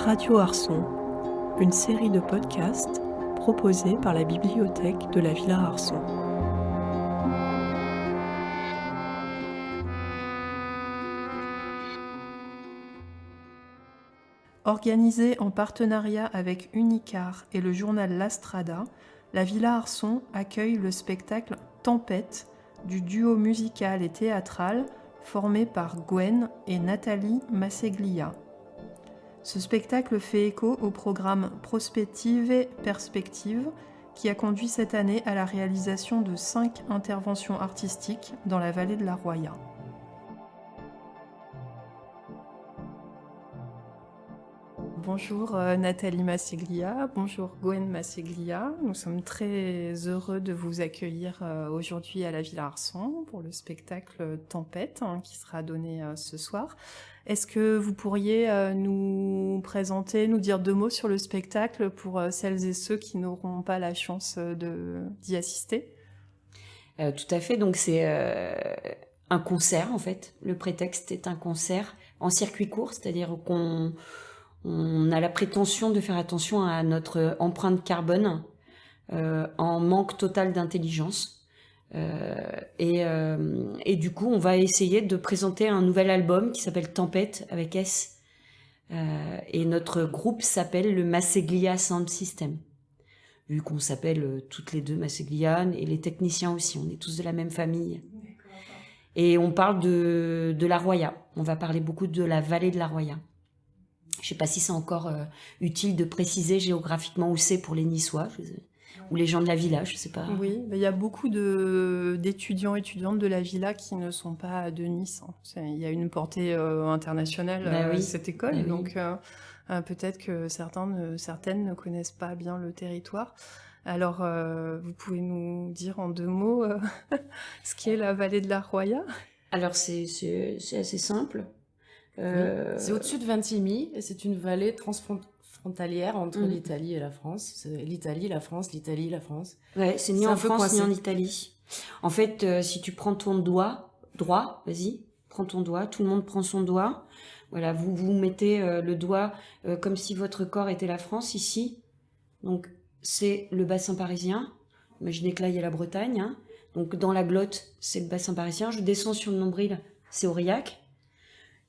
Radio Arson, une série de podcasts proposée par la bibliothèque de la Villa Arson. Organisée en partenariat avec Unicar et le journal La Strada, la Villa Arson accueille le spectacle Tempête du duo musical et théâtral formé par Gwen et Nathalie Masseglia. Ce spectacle fait écho au programme Prospettive Perspective qui a conduit cette année à la réalisation de 5 interventions artistiques dans la vallée de la Roya. Bonjour Nathalie Masseglia, bonjour Gwen Masseglia. Nous sommes très heureux de vous accueillir aujourd'hui à la Villa Arson pour le spectacle Tempête qui sera donné ce soir. Est-ce que vous pourriez nous présenter, nous dire 2 mots sur le spectacle pour celles et ceux qui n'auront pas la chance d'y assister ? Tout à fait, donc c'est un concert en fait. Le prétexte est un concert en circuit court, c'est-à-dire qu'on a la prétention de faire attention à notre empreinte carbone en manque total d'intelligence. Et du coup, on va essayer de présenter un nouvel album qui s'appelle Tempête avec S. Et notre groupe s'appelle le Masseglia Sound System. Vu qu'on s'appelle toutes les deux Masseglia et les techniciens aussi, on est tous de la même famille. Et on parle de la Roya. On va parler beaucoup de la vallée de la Roya. Je ne sais pas si c'est encore utile de préciser géographiquement où c'est pour les Niçois ou les gens de la villa, je ne sais pas. Oui, il y a beaucoup d'étudiants et étudiantes de la villa qui ne sont pas de Nice. Il y a une portée internationale à cette école, donc peut-être que certaines ne connaissent pas bien le territoire. Alors, vous pouvez nous dire en 2 mots ce qu'est la vallée de la Roya ? Alors, c'est assez simple. Oui, c'est au-dessus de Vintimille et c'est une vallée transfrontalière entre l'Italie et la France. C'est l'Italie, la France, l'Italie, la France. Ouais, c'est ni en France ni en Italie. En fait, si tu prends ton doigt droit, vas-y, prends ton doigt, tout le monde prend son doigt. Voilà, vous mettez le doigt comme si votre corps était la France ici. Donc, c'est le bassin parisien. Imaginez que là, il y a la Bretagne. Hein. Donc, dans la glotte, c'est le bassin parisien. Je descends sur le nombril, c'est Aurillac.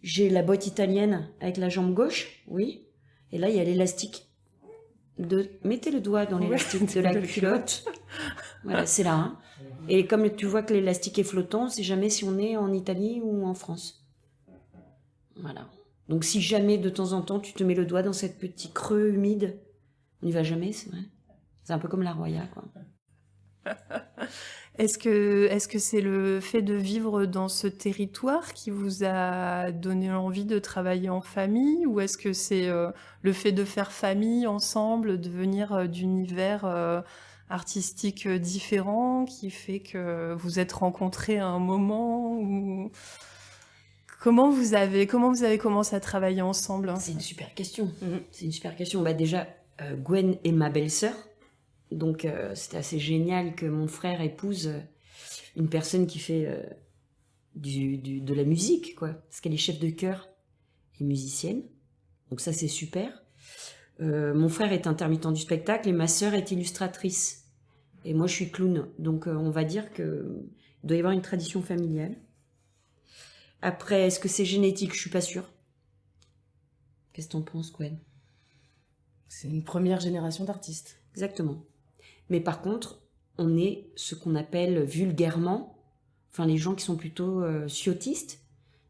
J'ai la botte italienne avec la jambe gauche, oui. Et là, il y a l'élastique. Mettez le doigt dans l'élastique de la culotte. Voilà, c'est là. Hein. Et comme tu vois que l'élastique est flottant, on ne sait jamais si on est en Italie ou en France. Voilà. Donc, si jamais, de temps en temps, tu te mets le doigt dans cette petit creux humide, on n'y va jamais, c'est vrai. C'est un peu comme la Roya, quoi. Est-ce que c'est le fait de vivre dans ce territoire qui vous a donné envie de travailler en famille, ou est-ce que c'est le fait de faire famille ensemble, de venir d'univers artistiques différents qui fait que vous êtes rencontrés à un moment ou... Comment vous avez commencé à travailler ensemble ? C'est une super question. C'est une super question. Bah déjà, Gwen est ma belle-sœur. Donc, c'était assez génial que mon frère épouse une personne qui fait de la musique, quoi. Parce qu'elle est chef de chœur et musicienne. Donc ça, c'est super. Mon frère est intermittent du spectacle et ma sœur est illustratrice. Et moi, je suis clown. Donc, on va dire qu'il doit y avoir une tradition familiale. Après, est-ce que c'est génétique ? Je suis pas sûre. Qu'est-ce que t'en penses, Gwen ? C'est une première génération d'artistes. Exactement. Mais par contre, on est ce qu'on appelle vulgairement, enfin les gens qui sont plutôt ciotistes,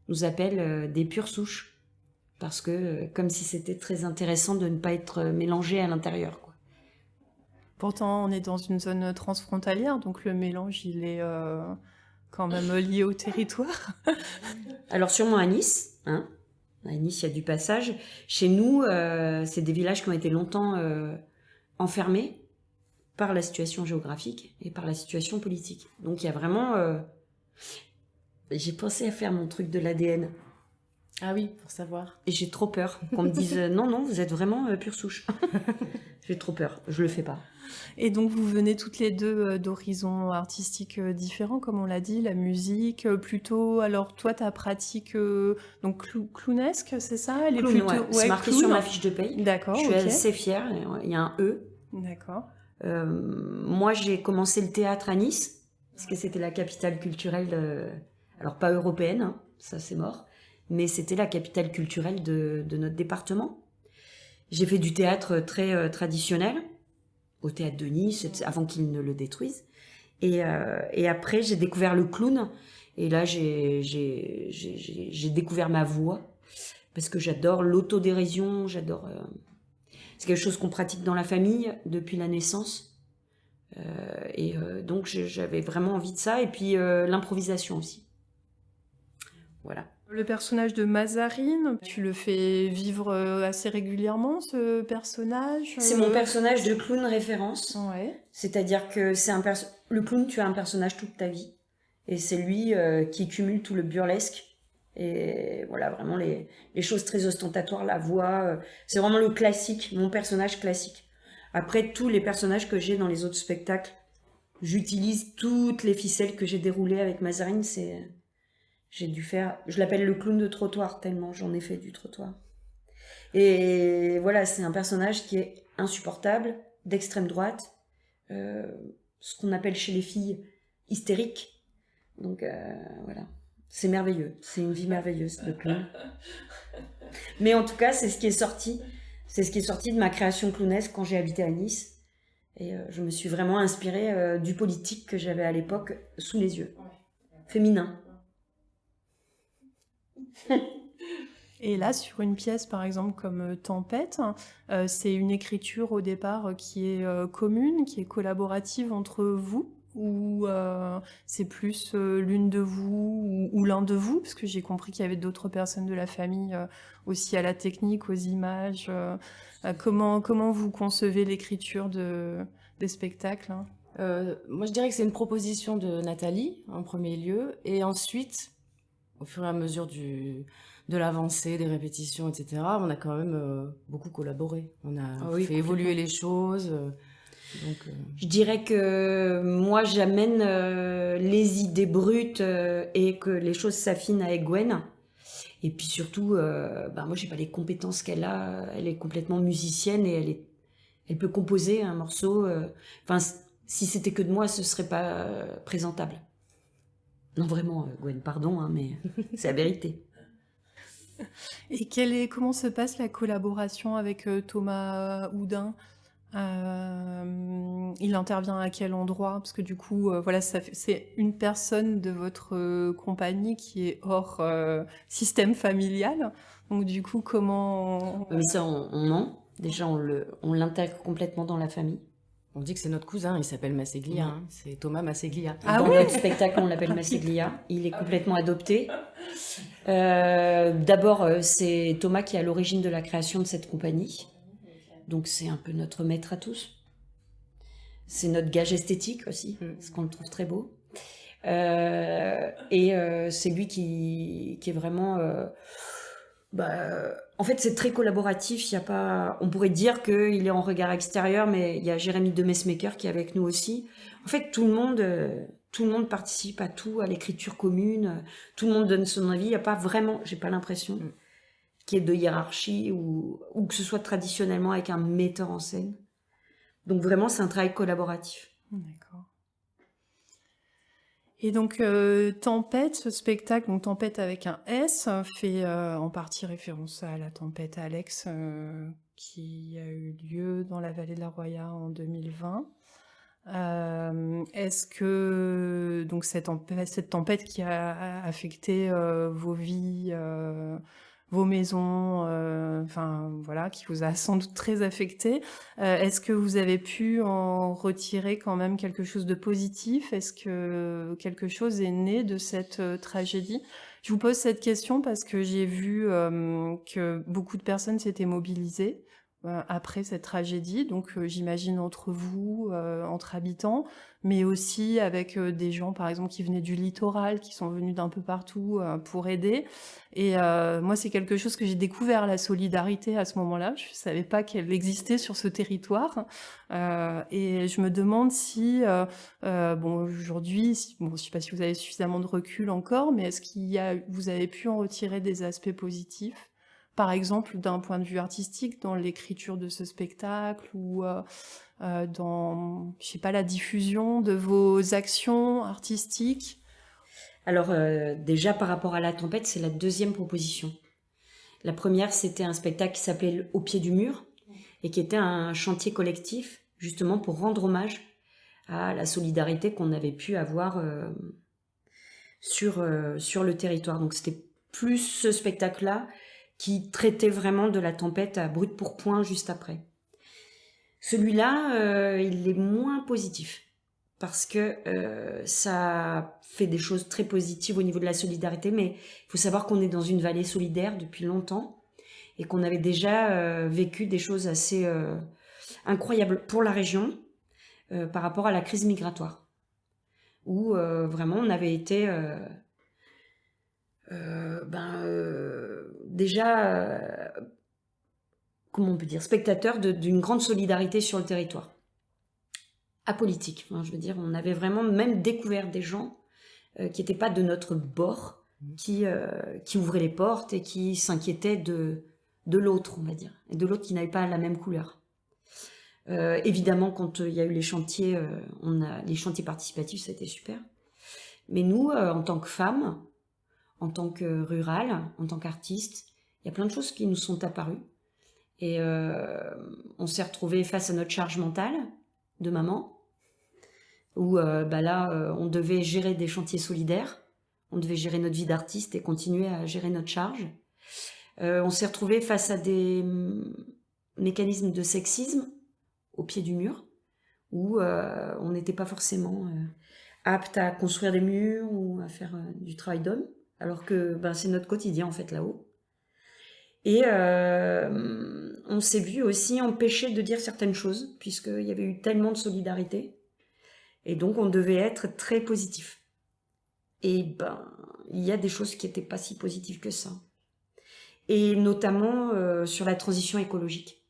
nous appellent des pures souches. Parce que, comme si c'était très intéressant de ne pas être mélangé à l'intérieur, quoi. Pourtant, on est dans une zone transfrontalière, donc le mélange, il est quand même lié au territoire. Alors sûrement à Nice, hein. À Nice, il y a du passage. Chez nous, c'est des villages qui ont été longtemps enfermés par la situation géographique et par la situation politique. Donc il y a vraiment... J'ai pensé à faire mon truc de l'ADN. Ah oui, pour savoir. Et j'ai trop peur qu'on me dise non, vous êtes vraiment pure souche. J'ai trop peur, je le fais pas. Et donc vous venez toutes les deux d'horizons artistiques différents, comme on l'a dit, la musique, plutôt. Alors toi, ta pratique donc clownesque, c'est ça? Elle est Clown, plutôt ouais. C'est marqué clown. sur ma fiche de paye. D'accord. Je suis ok. assez fière. Il y a un E. D'accord. Moi, j'ai commencé le théâtre à Nice, parce que c'était la capitale culturelle, alors pas européenne, hein, ça c'est mort, mais c'était la capitale culturelle de notre département. J'ai fait du théâtre très traditionnel, au théâtre de Nice, avant qu'ils ne le détruisent. Et après, j'ai découvert le clown, et là, j'ai découvert ma voix, parce que j'adore l'autodérision, j'adore... C'est quelque chose qu'on pratique dans la famille depuis la naissance. Donc j'avais vraiment envie de ça. Et puis l'improvisation aussi. Voilà. Le personnage de Mazarine, tu le fais vivre assez régulièrement, ce personnage C'est mon personnage de clown référence. Ouais. C'est-à-dire que le clown, tu as un personnage toute ta vie. Et c'est lui qui cumule tout le burlesque. Et voilà, vraiment les choses très ostentatoires, la voix. C'est vraiment le classique, mon personnage classique. Après, tous les personnages que j'ai dans les autres spectacles, j'utilise toutes les ficelles que j'ai déroulées avec Mazarine. Je l'appelle le clown de trottoir, tellement j'en ai fait du trottoir. Et voilà, c'est un personnage qui est insupportable, d'extrême droite, ce qu'on appelle chez les filles hystérique. Donc voilà. C'est merveilleux, c'est une vie merveilleuse, le clown. Mais en tout cas, c'est ce qui est sorti de ma création clownesque quand j'ai habité à Nice. Et je me suis vraiment inspirée du politique que j'avais à l'époque sous les yeux. Féminin. Et là, sur une pièce, par exemple, comme Tempête, c'est une écriture au départ qui est commune, qui est collaborative entre vous, ou c'est plus l'une de vous ou l'un de vous, parce que j'ai compris qu'il y avait d'autres personnes de la famille aussi à la technique, aux images. Comment vous concevez l'écriture des spectacles, hein? Moi, je dirais que c'est une proposition de Nathalie, en premier lieu, et ensuite, au fur et à mesure de l'avancée, des répétitions, etc., on a quand même beaucoup collaboré. On a fait évoluer les choses. Je dirais que moi, j'amène les idées brutes et que les choses s'affinent avec Gwen. Et puis surtout, moi, j'ai pas les compétences qu'elle a. Elle est complètement musicienne et elle peut composer un morceau. Si c'était que de moi, ce serait pas présentable. Non, vraiment, Gwen, pardon, hein, mais c'est la vérité. Et comment se passe la collaboration avec Thomas Houdin? Il intervient à quel endroit? Parce que du coup, c'est une personne de votre compagnie qui est hors système familial. Donc du coup, comment... Mais ça, on ment. Déjà, on l'intègre complètement dans la famille. On dit que c'est notre cousin, il s'appelle Masseglia, hein. C'est Thomas Masseglia. Dans notre spectacle, on l'appelle Masseglia. Il est complètement adopté. D'abord, c'est Thomas qui est à l'origine de la création de cette compagnie. Donc c'est un peu notre maître à tous. C'est notre gage esthétique aussi, parce qu'on le trouve très beau. C'est lui qui est vraiment... en fait, c'est très collaboratif. On pourrait dire qu'il est en regard extérieur, mais il y a Jérémy de Messmaker qui est avec nous aussi. En fait, tout le monde participe à tout, à l'écriture commune. Tout le monde donne son avis. Il n'y a pas vraiment, j'ai pas l'impression, qu'il y ait de hiérarchie ou que ce soit traditionnellement avec un metteur en scène. Donc vraiment, c'est un travail collaboratif. D'accord. Et donc, Tempête, ce spectacle, donc Tempête avec un S, fait en partie référence à la tempête Alex qui a eu lieu dans la vallée de la Roya en 2020. Est-ce que donc cette tempête qui a affecté vos vies, vos maisons, qui vous a sans doute très affecté, est-ce que vous avez pu en retirer quand même quelque chose de positif? Est-ce que quelque chose est né de cette tragédie? Je vous pose cette question parce que j'ai vu que beaucoup de personnes s'étaient mobilisées après cette tragédie. Donc j'imagine entre vous, entre habitants, mais aussi avec des gens par exemple qui venaient du littoral, qui sont venus d'un peu partout pour aider. Et moi c'est quelque chose que j'ai découvert, la solidarité, à ce moment-là. Je savais pas qu'elle existait sur ce territoire. Et je me demande si, bon aujourd'hui, bon, je sais pas si vous avez suffisamment de recul encore, mais est-ce vous avez pu en retirer des aspects positifs? Par exemple, d'un point de vue artistique, dans l'écriture de ce spectacle ou dans, je sais pas, la diffusion de vos actions artistiques? Alors déjà par rapport à la tempête, c'est la deuxième proposition. La première, c'était un spectacle qui s'appelait Au pied du mur et qui était un chantier collectif justement pour rendre hommage à la solidarité qu'on avait pu avoir sur le territoire. Donc c'était plus ce spectacle-là qui traitait vraiment de la tempête à brûle pour point juste après. Celui-là, il est moins positif parce que ça fait des choses très positives au niveau de la solidarité, mais il faut savoir qu'on est dans une vallée solidaire depuis longtemps et qu'on avait déjà vécu des choses assez incroyables pour la région par rapport à la crise migratoire, où vraiment on avait été déjà, comment on peut dire, spectateur d'une grande solidarité sur le territoire. Apolitique, hein, je veux dire, on avait vraiment même découvert des gens qui n'étaient pas de notre bord, qui ouvraient les portes et qui s'inquiétaient de l'autre, on va dire, et de l'autre qui n'avait pas la même couleur. Évidemment, quand il y a eu les chantiers, les chantiers participatifs, ça a été super. Mais nous, en tant que femmes, en tant que rurales, en tant qu'artistes, il y a plein de choses qui nous sont apparues. Et on s'est retrouvés face à notre charge mentale de maman, où là, on devait gérer des chantiers solidaires, on devait gérer notre vie d'artiste et continuer à gérer notre charge. On s'est retrouvés face à des mécanismes de sexisme au pied du mur, où on n'était pas forcément apte à construire des murs ou à faire du travail d'homme, alors que c'est notre quotidien en fait là-haut. Et on s'est vu aussi empêché de dire certaines choses, puisqu'il y avait eu tellement de solidarité. Et donc, on devait être très positif. Et il y a des choses qui n'étaient pas si positives que ça. Et notamment sur la transition écologique.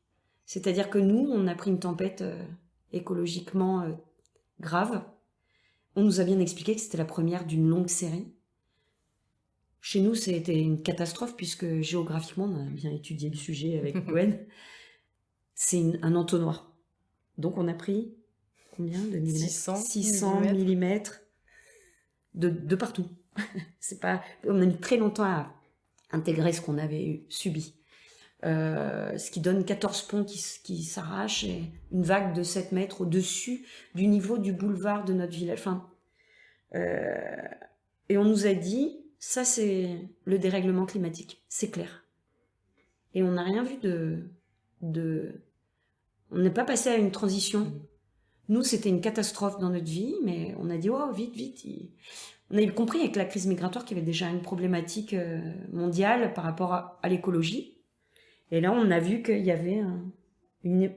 C'est-à-dire que nous, on a pris une tempête écologiquement grave. On nous a bien expliqué que c'était la première d'une longue série. Chez nous, c'était une catastrophe, puisque géographiquement, on a bien étudié le sujet avec Gwen. C'est un entonnoir. Donc, on a pris combien de millimètres? 600 millimètres de partout. On a mis très longtemps à intégrer ce qu'on avait subi. Ce qui donne 14 ponts qui s'arrachent et une vague de 7 mètres au-dessus du niveau du boulevard de notre village. Et on nous a dit, ça c'est le dérèglement climatique, c'est clair. Et on n'a rien vu on n'est pas passé à une transition. Nous, c'était une catastrophe dans notre vie, mais on a dit, oh, vite, vite. On a compris avec la crise migratoire qu'il y avait déjà une problématique mondiale par rapport à l'écologie. Et là, on a vu qu'il y avait une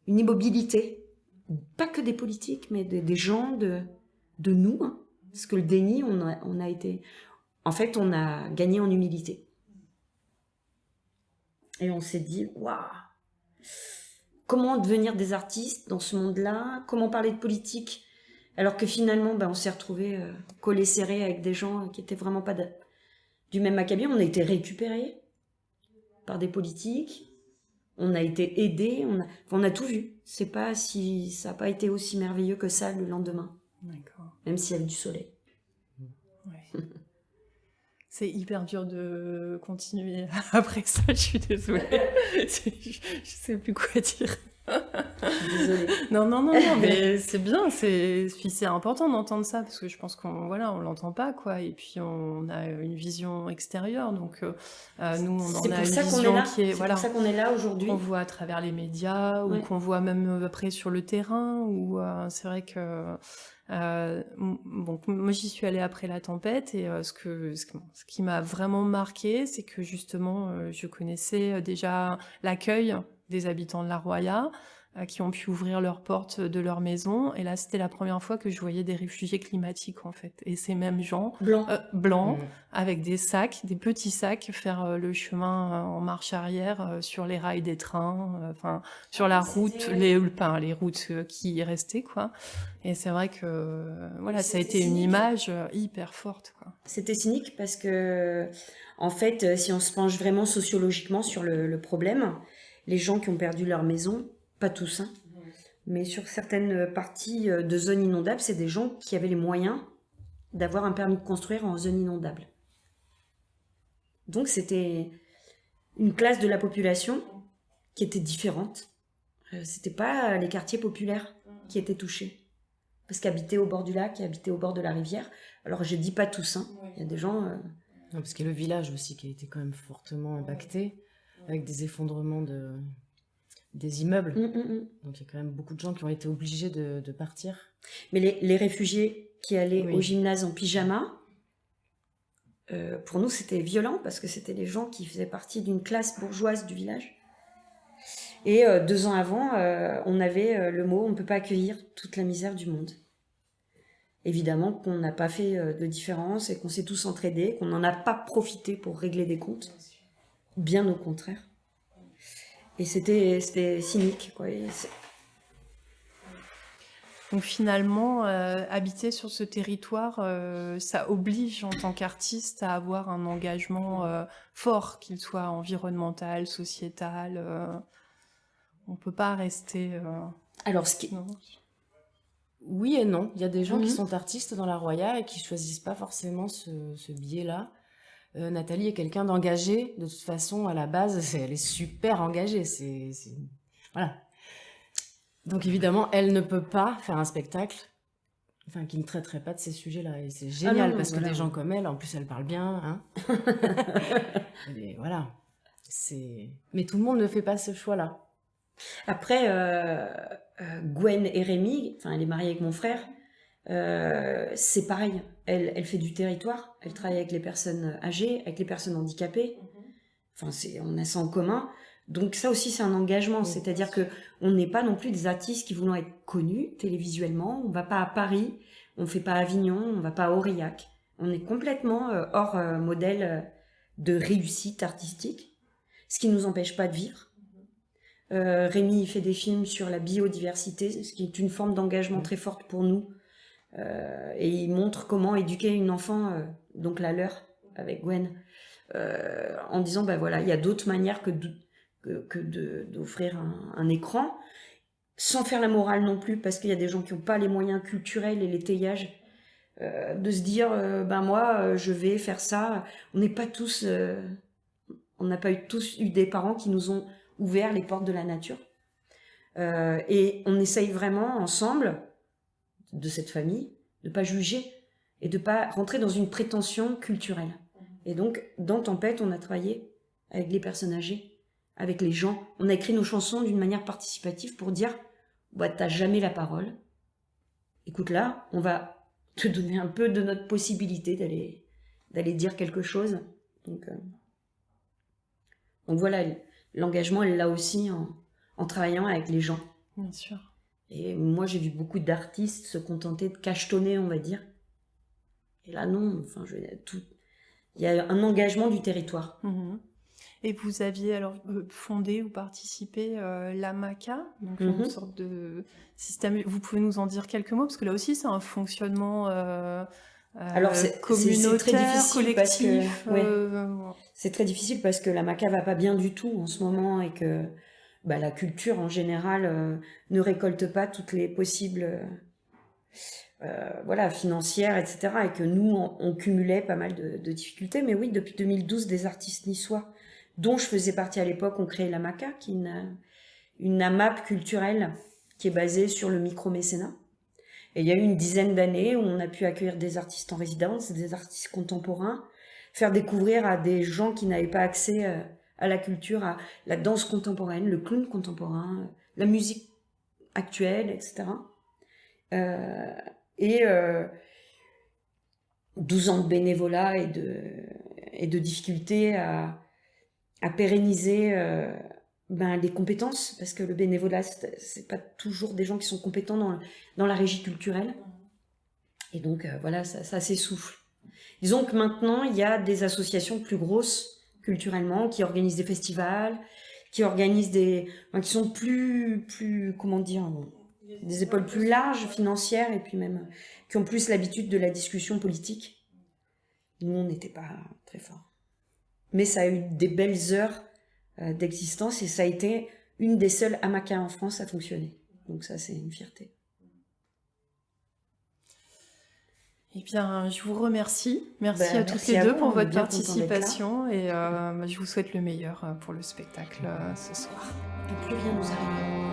immobilité. Pas que des politiques, mais des gens, de nous. Hein. Parce que le déni, on a été... En fait, on a gagné en humilité. Et on s'est dit, waouh, comment devenir des artistes dans ce monde-là? Comment parler de politique? Alors que finalement, on s'est retrouvés collés serrés avec des gens qui n'étaient vraiment pas du même acabit. On a été récupérés par des politiques. On a été aidés. On a tout vu. C'est pas si ça n'a pas été aussi merveilleux que ça le lendemain. D'accord. Même s'il y avait du soleil. Ouais. C'est hyper dur de continuer après ça, je suis désolée. Je sais plus quoi dire. Désolée. Non, mais c'est bien, c'est important d'entendre ça, parce que je pense qu'on l'entend pas, quoi, et puis on a une vision extérieure, donc nous, on en a une vision qui est... C'est pour ça qu'on est là aujourd'hui. Qu'on voit à travers les médias, ou qu'on voit même après sur le terrain, ou c'est vrai que... moi j'y suis allée après la tempête, et ce qui m'a vraiment marqué, c'est que justement je connaissais déjà l'accueil des habitants de la Roya qui ont pu ouvrir leurs portes de leur maison. Et là, c'était la première fois que je voyais des réfugiés climatiques, en fait. Et ces mêmes gens, blancs, avec des sacs, des petits sacs, faire le chemin en marche arrière sur les rails des trains, sur la route, les routes qui restaient, quoi. Et c'est vrai que, voilà, ça a été une image hyper forte, quoi. C'était cynique parce que, en fait, si on se penche vraiment sociologiquement sur le problème, les gens qui ont perdu leur maison, pas tous, hein, mais sur certaines parties de zones inondables, c'est des gens qui avaient les moyens d'avoir un permis de construire en zone inondable. Donc c'était une classe de la population qui était différente. C'était pas les quartiers populaires qui étaient touchés. Parce qu'habiter au bord du lac, habiter au bord de la rivière, alors je dis pas tous, hein. Il y a des gens... Non, parce qu'il y a le village aussi qui a été quand même fortement impacté, avec des effondrements des immeubles. Donc il y a quand même beaucoup de gens qui ont été obligés de partir. Mais les réfugiés qui allaient au gymnase en pyjama, pour nous c'était violent parce que c'était les gens qui faisaient partie d'une classe bourgeoise du village. Et 2 ans avant, on avait le mot « on ne peut pas accueillir toute la misère du monde ». Évidemment qu'on n'a pas fait de différence et qu'on s'est tous entraidés, qu'on n'en a pas profité pour régler des comptes. Bien au contraire. Et c'était cynique, quoi. Donc finalement, habiter sur ce territoire, ça oblige en tant qu'artiste à avoir un engagement fort, qu'il soit environnemental, sociétal. On ne peut pas rester... Alors, oui et non. Il y a des gens qui sont artistes dans la Roya et qui choisissent pas forcément ce biais-là. Nathalie est quelqu'un d'engagé. De toute façon, à la base, elle est super engagée. Voilà. Donc évidemment, elle ne peut pas faire un spectacle qui ne traiterait pas de ces sujets-là. Et c'est génial parce que des gens comme elle, en plus, elle parle bien. Hein. Et voilà. Mais tout le monde ne fait pas ce choix-là. Après, Gwen et Rémi, elle est mariée avec mon frère, c'est pareil. Elle fait du territoire, elle travaille avec les personnes âgées, avec les personnes handicapées. On a ça en commun. Donc ça aussi, c'est un engagement. C'est-à-dire qu'on n'est pas non plus des artistes qui voulons être connus télévisuellement. On ne va pas à Paris, on ne fait pas Avignon, on ne va pas à Aurillac. On est complètement hors modèle de réussite artistique, ce qui ne nous empêche pas de vivre. Rémi il fait des films sur la biodiversité, ce qui est une forme d'engagement très forte pour nous. Et il montre comment éduquer une enfant, donc la leur, avec Gwen, en disant, voilà, il y a d'autres manières que d'offrir un écran, sans faire la morale non plus, parce qu'il y a des gens qui n'ont pas les moyens culturels et l'étayage, de se dire, moi, je vais faire ça. On n'est pas tous... on n'a pas tous eu des parents qui nous ont ouvert les portes de la nature. Et on essaye vraiment ensemble, de cette famille, de ne pas juger et de ne pas rentrer dans une prétention culturelle. Et donc, dans Tempête, on a travaillé avec les personnes âgées, avec les gens. On a écrit nos chansons d'une manière participative pour dire t'as jamais la parole. Écoute, là, on va te donner un peu de notre possibilité d'aller dire quelque chose. Donc voilà, l'engagement, elle est là aussi en travaillant avec les gens. Bien sûr. Et moi, j'ai vu beaucoup d'artistes se contenter de cachetonner, on va dire. Et là, non. Il y a un engagement du territoire. Et vous aviez alors fondé ou participé l'AMACA, donc une sorte de système. Vous pouvez nous en dire quelques mots, parce que là aussi, c'est un fonctionnement alors communautaire, c'est très difficile collectif. C'est très difficile parce que l'AMACA va pas bien du tout en ce moment et que la culture en général ne récolte pas toutes les possibles financières, etc. Et que nous, on cumulait pas mal de difficultés. Mais oui, depuis 2012, des artistes niçois, dont je faisais partie à l'époque, ont créé l'AMACA, qui est une AMAP culturelle qui est basée sur le micro-mécénat. Et il y a eu une dizaine d'années où on a pu accueillir des artistes en résidence, des artistes contemporains, faire découvrir à des gens qui n'avaient pas accès à la culture, à la danse contemporaine, le clown contemporain, la musique actuelle, etc. 12 ans de bénévolat et de difficultés à pérenniser les compétences, parce que le bénévolat, c'est pas toujours des gens qui sont compétents dans la régie culturelle. Et donc, voilà, ça s'essouffle. Disons que maintenant, il y a des associations plus grosses culturellement qui organisent des festivals, qui organisent qui sont plus, comment dire, des épaules plus larges, financières, et puis même qui ont plus l'habitude de la discussion politique. Nous, on n'était pas très forts. Mais ça a eu des belles heures d'existence et ça a été une des seules hamakas en France à fonctionner. Donc ça, c'est une fierté. Eh bien, je vous remercie. Merci à toutes les deux pour votre participation et je vous souhaite le meilleur pour le spectacle ce soir. Que plus rien nous arrive.